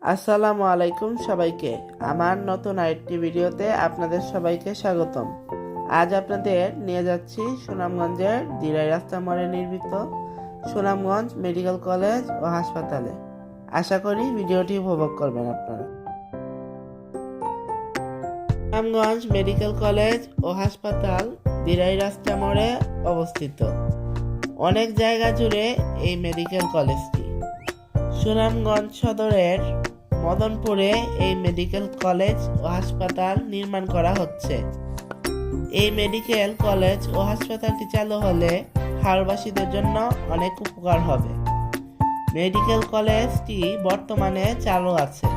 আসসালামু আলাইকুম সবাইকে। আমার নতুন আরেকটি ভিডিওতে আপনাদের সবাইকে স্বাগতম। আজ আপনাদের নিয়ে যাচ্ছি সুনামগঞ্জের দিরাই রাস্তা মোড়ে নির্মিত সুনামগঞ্জ মেডিকেল কলেজ ও হাসপাতালে। আশা করি ভিডিওটি উপভোগ করবেন আপনারা। সুনামগঞ্জ মেডিকেল কলেজ ও হাসপাতাল দিরাই রাস্তা মোড়ে অবস্থিত। অনেক জায়গা জুড়ে এই মেডিকেল কলেজটি। সুনামগঞ্জ সদরের মদনপুরে এই মেডিকেল কলেজ ও হাসপাতাল নির্মাণ করা হচ্ছে। এই মেডিকেল কলেজ ও হাসপাতালটি চালু হলে হাওড়বাসীদের জন্য অনেক উপকার হবে। মেডিকেল কলেজটি বর্তমানে চালু আছে।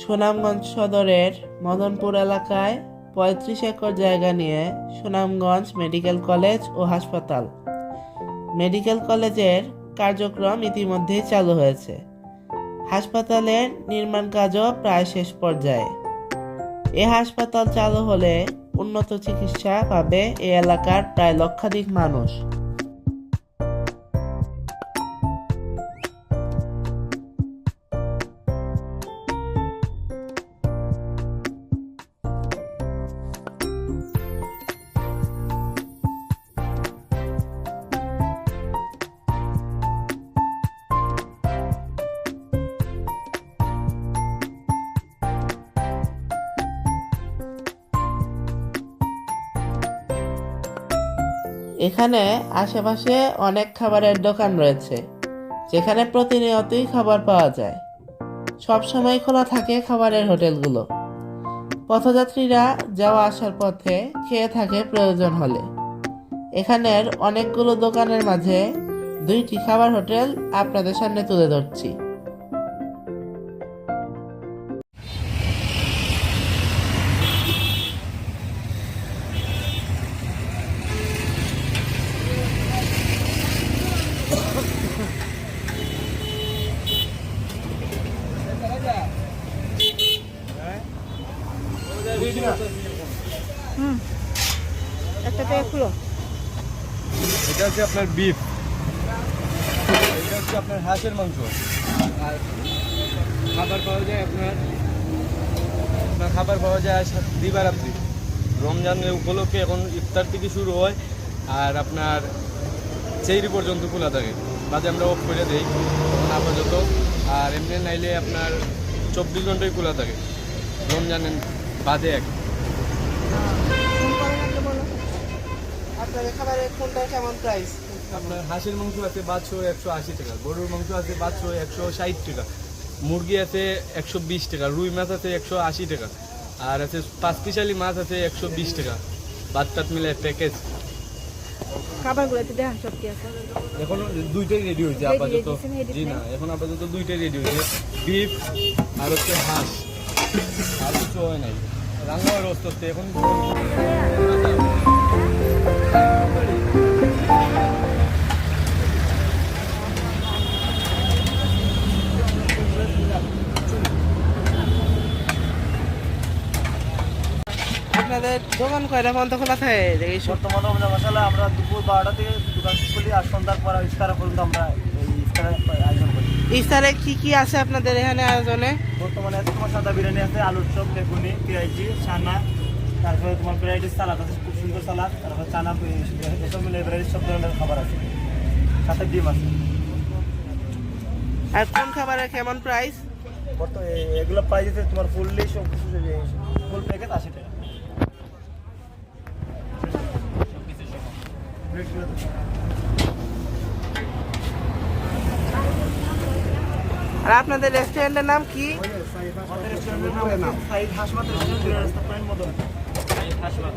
সুনামগঞ্জ সদরের মদনপুর এলাকায় ৩৫ একর জায়গা নিয়ে সুনামগঞ্জ মেডিকেল কলেজ ও হাসপাতাল। মেডিকেল কলেজের কার্যক্রম ইতিমধ্যেই চালু হয়েছে। হাসপাতালের নির্মাণ কাজও প্রায় শেষ পর্যায়ে। এ হাসপাতাল চালু হলে উন্নত চিকিৎসা পাবে এই এলাকার প্রায় লক্ষাধিক মানুষ। এখানে আশেপাশে অনেক খাবারের দোকান রয়েছে, যেখানে প্রতিনিয়তই খাবার পাওয়া যায়। সব সময় খোলা থাকে খাবারের হোটেলগুলো। পথযাত্রীরা যাওয়া আসার পথে খেয়ে থাকে প্রয়োজন হলে। এখানের অনেকগুলো দোকানের মাঝে 2টি খাবার হোটেল আপনাদের সামনে তুলে ধরছি। একটা থেকে খুলো। এটা হচ্ছে আপনার বিফ, এটা হচ্ছে আপনার হাঁসের মাংস। আর খাবার পাওয়া যায় আপনার খাবার পাওয়া যায় দিবারাত্রি। রমজানের উপলক্ষে এখন ইফতার থেকে শুরু হয় আর আপনার সেইরি পর্যন্ত খোলা থাকে। বাদে আমরা অফ করে দিই আপাতত। আর এমনি নাইলে আপনার 24 ঘন্টায় খোলা থাকে রমজানের বাদে এক। আপনাদের খাবারের কোনটা কেমন প্রাইস? আপনার হাঁসের মাংস আছে 180 টাকা, গরুর মাংস আছে 160 টাকা, মুরগি আছে 120 টাকা, রুই মাছ আছে 180 টাকা, আর আছে 5 পিসালি মাছ আছে 120 টাকা। ভাত টাত মিলে প্যাকেজ। খাবারগুলোতে দেখেন সব কি আছে। এখন দুইটাই রেডি হয়েছে আপাতত। জি না, এখন আপাতত দুইটাই রেডি হয়েছে, বিফ আর হচ্ছে হাঁস। আর কিছু হয় নাই রান্না হয় রোজ করতে এখন আপনাদের দোকান কয়টা পর্যন্ত খোলা থাকে দেখি বর্তমানে রমজান মশালা আমরা দুপুর 12টা থেকে দোকান খুলি আর সন্ধ্যার পর ইফতার পর্যন্ত আমরা এই ইফতারের আয়োজন করি। ইফতারে কি কি আছে আপনাদের এখানে আয়োজনে? বর্তমানে আছে তোমার সাদা বিরিয়ানি আছে, আলুর চপ, বেগুনি, পেঁয়াজি, চানা, তারপরে তোমার ভ্যারাইটিস সালাদ আছে, খুব সুন্দর সালাদ, তারপরে চানা, এসব মিলে ভ্যারাইটিস সব ধরনের খাবার আছে, সাথে ডিম আছে। আর কোন খাবারের কেমন প্রাইস? বর্তমানে এগুলো প্রাইস আছে তোমার ফুললি সব কিছু ফুল প্যাকেট 80 টাকা। আর আপনাদের রেস্টুরেন্টের নাম কি? আমাদের রেস্টুরেন্টের নাম সাইদ হাসমাত রেস্টুরেন্ট, রাস্তা পয়েন্ট মদন। সাইদ হাসমাত।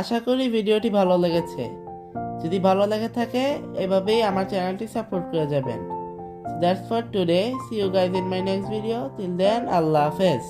আশা করি ভিডিওটি ভালো লেগেছে। যদি ভালো লেগে থাকে এভাবেই আমার চ্যানেলটি সাপোর্ট করে যাবেন। That's for today. See you guys in my next video. Till then, Allah Hafiz.